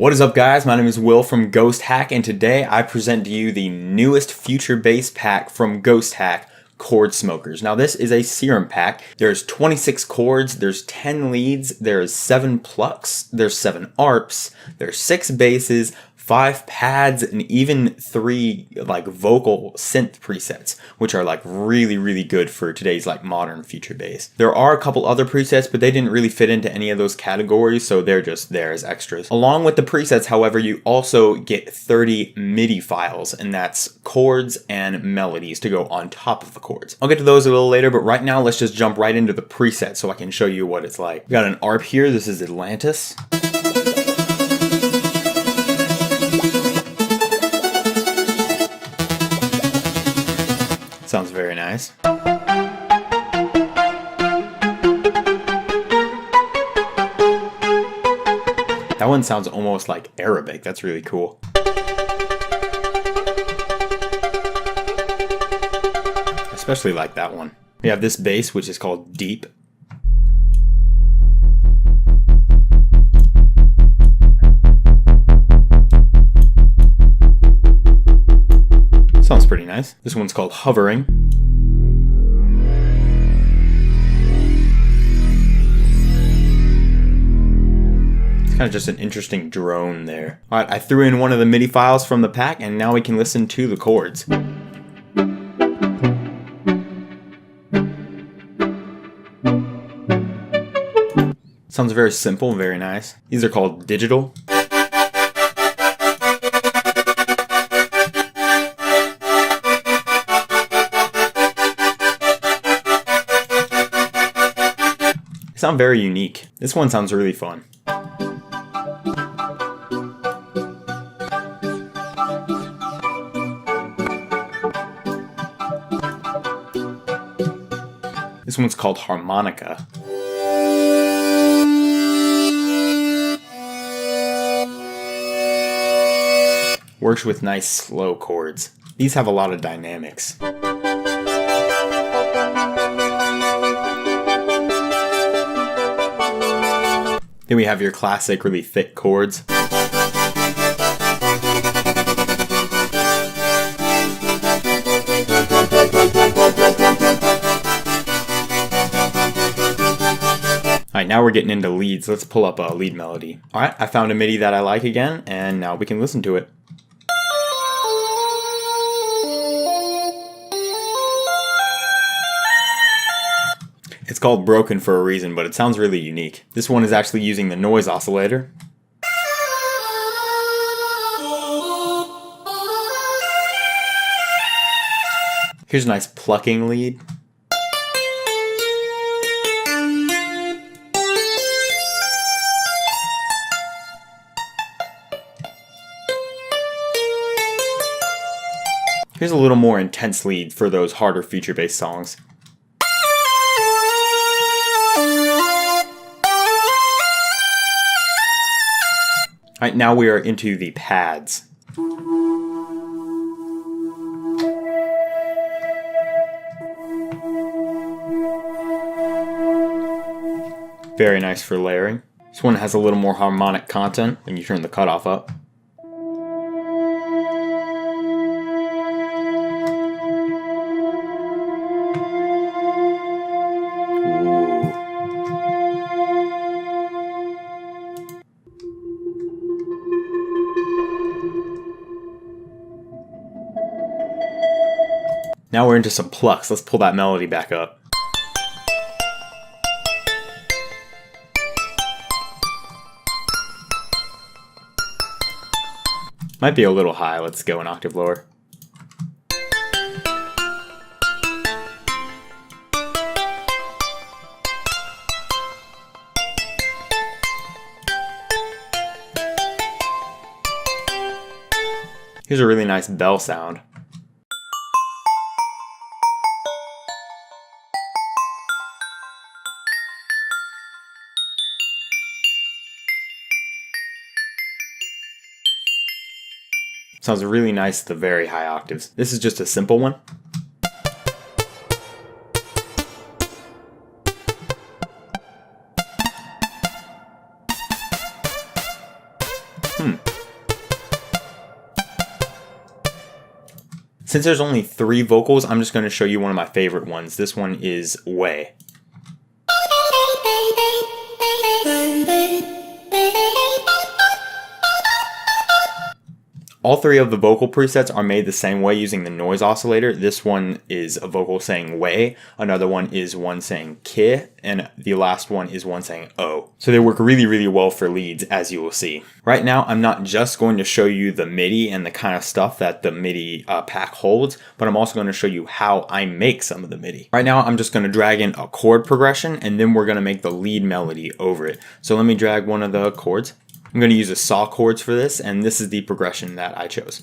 What is up, guys? My name is Will from Ghost Hack, and today I present to you the newest future bass pack from Ghost Hack, Chordsmokers. Now this is a Serum pack. There's 26 chords, there's 10 leads, there's 7 plucks, there's 7 arps, there's 6 basses, 5 pads, and even 3 vocal synth presets, which are really good for today's modern future bass. There are a couple other presets, but they didn't really fit into any of those categories, so they're just there as extras. Along with the presets, however, you also get 30 MIDI files, and that's chords and melodies to go on top of the chords. I'll get to those a little later, but right now let's just jump right into the preset so I can show you what it's like. We got an ARP here. This is Atlantis. Sounds very nice. That one sounds almost like Arabic. That's really cool. Especially like that one. We have this bass, which is called Deep. Sounds pretty nice. This one's called Hovering. It's kind of just an interesting drone there. Alright, I threw in one of the MIDI files from the pack, and now we can listen to the chords. Sounds very simple, very nice. These are called Digital. Sound very unique. This one sounds really fun. This one's called Harmonica. Works with nice slow chords. These have a lot of dynamics. Then we have your classic, really thick chords. Alright, now we're getting into leads. Let's pull up a lead melody. Alright, I found a MIDI that I like again, and now we can listen to it. It's called Broken for a reason, but it sounds really unique. This one is actually using the noise oscillator. Here's a nice plucking lead. Here's a little more intense lead for those harder future bass songs. Alright, now we are into the pads. Very nice for layering. This one has a little more harmonic content when you turn the cutoff up. Now we're into some plucks. Let's pull that melody back up. Might be a little high. Let's go an octave lower. Here's a really nice bell sound. Sounds really nice at the very high octaves. This is just a simple one. Since there's only 3 vocals, I'm just going to show you one of my favorite ones. This one is Way. All 3 of the vocal presets are made the same way using the noise oscillator. This one is a vocal saying way, another one is one saying ki, and the last one is one saying oh. So they work really, really well for leads, as you will see. Right now, I'm not just going to show you the MIDI and the kind of stuff that the MIDI pack holds, but I'm also going to show you how I make some of the MIDI. Right now, I'm just going to drag in a chord progression, and then we're going to make the lead melody over it. So let me drag one of the chords. I'm going to use a saw chords for this, and this is the progression that I chose.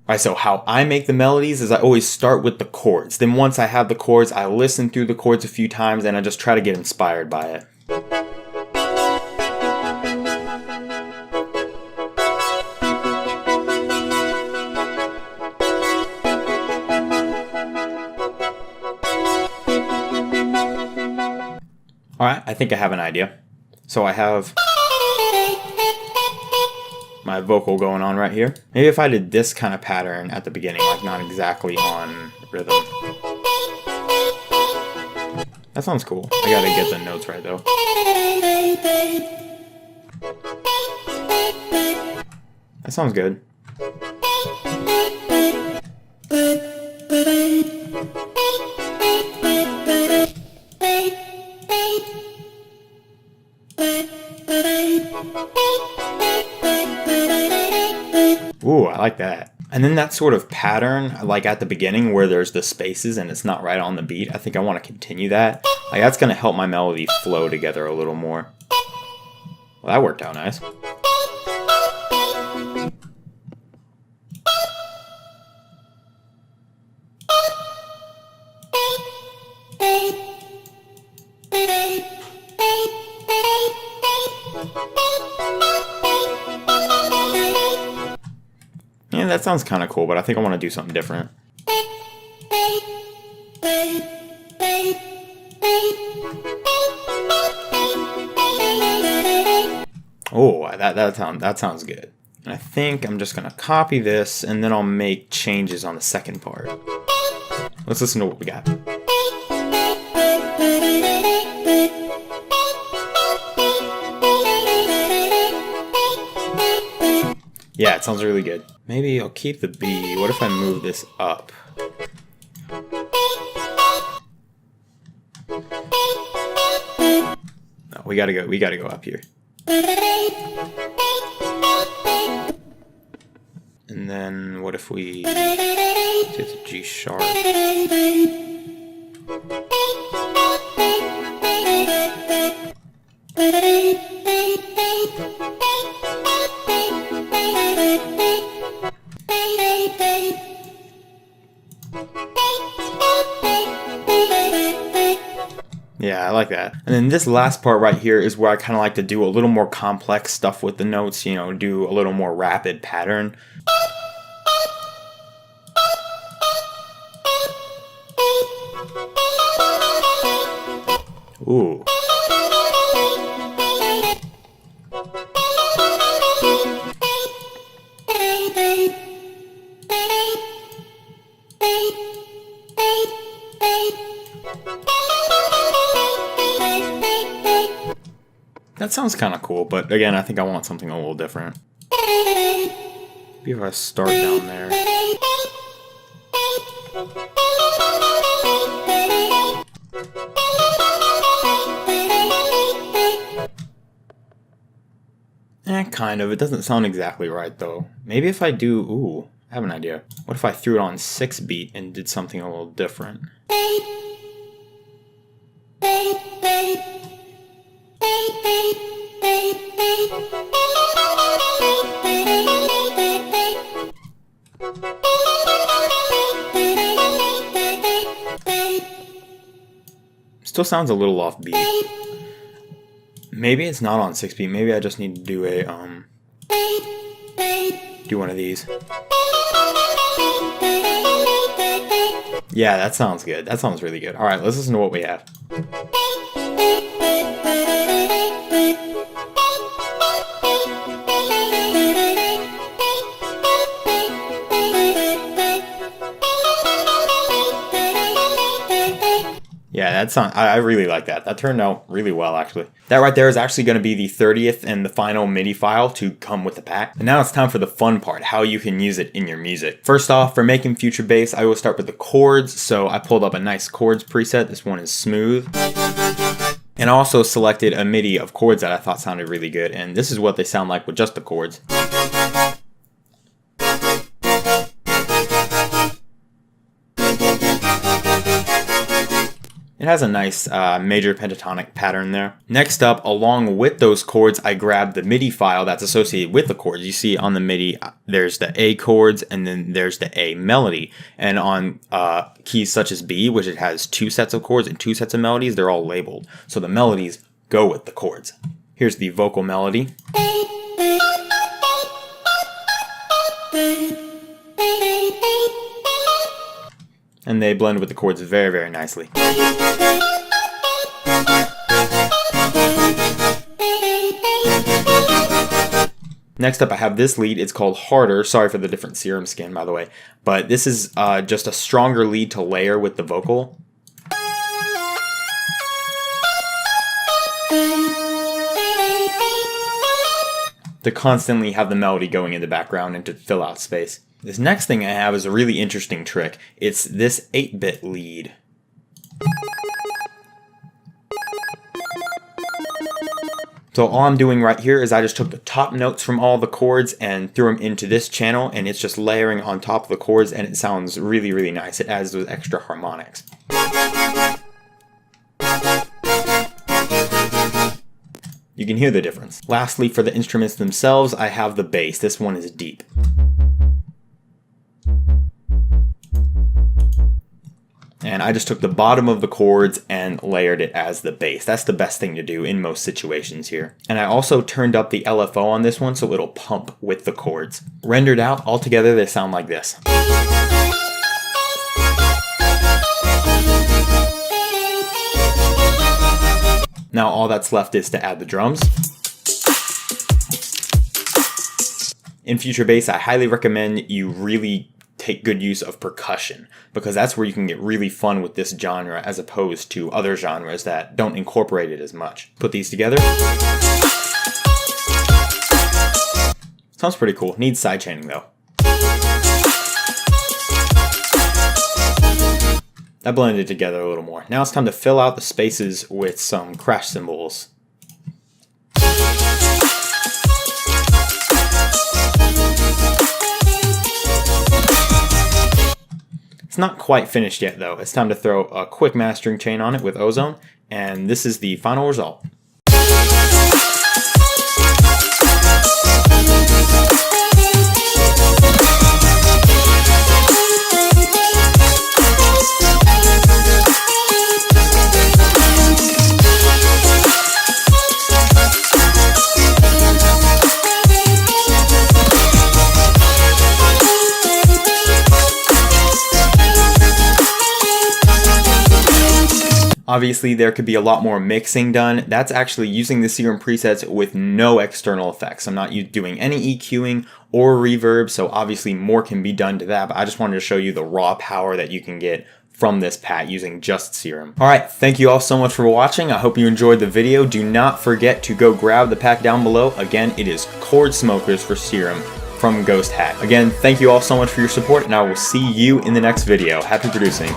Alright, so how I make the melodies is I always start with the chords. Then once I have the chords, I listen through the chords a few times and I just try to get inspired by it. Alright, I think I have an idea. So I have my vocal going on right here. Maybe if I did this kind of pattern at the beginning, like not exactly on rhythm. That sounds cool. I gotta get the notes right though. That sounds good. Ooh, I like that. And then that sort of pattern, like at the beginning where there's the spaces and it's not right on the beat, I think I want to continue that. Like that's going to help my melody flow together a little more. Well, that worked out nice. Yeah, that sounds kind of cool, but I think I want to do something different. Oh, that sounds good. And I think I'm just going to copy this, and then I'll make changes on the second part. Let's listen to what we got. Yeah, it sounds really good. Maybe I'll keep the B. What if I move this up? No, we gotta go up here. And then what if we hit the G sharp? Yeah, I like that. And then this last part right here is where I kind of like to do a little more complex stuff with the notes, you know, do a little more rapid pattern. Ooh. That sounds kind of cool, but again, I think I want something a little different. Maybe if I start down there. Kind of. It doesn't sound exactly right, though. Maybe if I do... Ooh, I have an idea. What if I threw it on 6 beat and did something a little different? Still sounds a little off beat. Maybe it's not on 6 beat. Maybe I just need to do a do one of these. Yeah, that sounds good. That sounds really good. All right, let's listen to what we have. Yeah, that sound, I really like that. That turned out really well, actually. That right there is actually going to be the 30th and the final MIDI file to come with the pack. And now it's time for the fun part, how you can use it in your music. First off, for making future bass, I always start with the chords. So I pulled up a nice chords preset. This one is smooth. And I also selected a MIDI of chords that I thought sounded really good. And this is what they sound like with just the chords. It has a nice major pentatonic pattern there. Next up, along with those chords, I grabbed the MIDI file that's associated with the chords. You see on the MIDI, there's the A chords and then there's the A melody. And on keys such as B, which it has 2 sets of chords and 2 sets of melodies, they're all labeled. So the melodies go with the chords. Here's the vocal melody. And they blend with the chords very, very nicely. Next up, I have this lead. It's called Harder. Sorry for the different Serum skin, by the way. But this is just a stronger lead to layer with the vocal. To constantly have the melody going in the background and to fill out space. This next thing I have is a really interesting trick. It's this 8-bit lead. So all I'm doing right here is I just took the top notes from all the chords and threw them into this channel, and it's just layering on top of the chords, and it sounds really, really nice. It adds those extra harmonics. You can hear the difference. Lastly, for the instruments themselves, I have the bass. This one is deep. And I just took the bottom of the chords and layered it as the bass. That's the best thing to do in most situations here. And I also turned up the LFO on this one so it'll pump with the chords. Rendered out, altogether they sound like this. Now all that's left is to add the drums. In future bass, I highly recommend you really take good use of percussion, because that's where you can get really fun with this genre as opposed to other genres that don't incorporate it as much. Put these together. Sounds pretty cool. Needs sidechaining though. That blended together a little more. Now it's time to fill out the spaces with some crash cymbals. It's not quite finished yet though. It's time to throw a quick mastering chain on it with ozone, and this is the final result. Obviously, there could be a lot more mixing done. That's actually using the Serum presets with no external effects. I'm not doing any EQing or reverb, so obviously more can be done to that, but I just wanted to show you the raw power that you can get from this pack using just Serum. Alright, thank you all so much for watching. I hope you enjoyed the video. Do not forget to go grab the pack down below. Again, it is Chordsmokers for Serum from Ghost Hack. Again, thank you all so much for your support, and I will see you in the next video. Happy producing.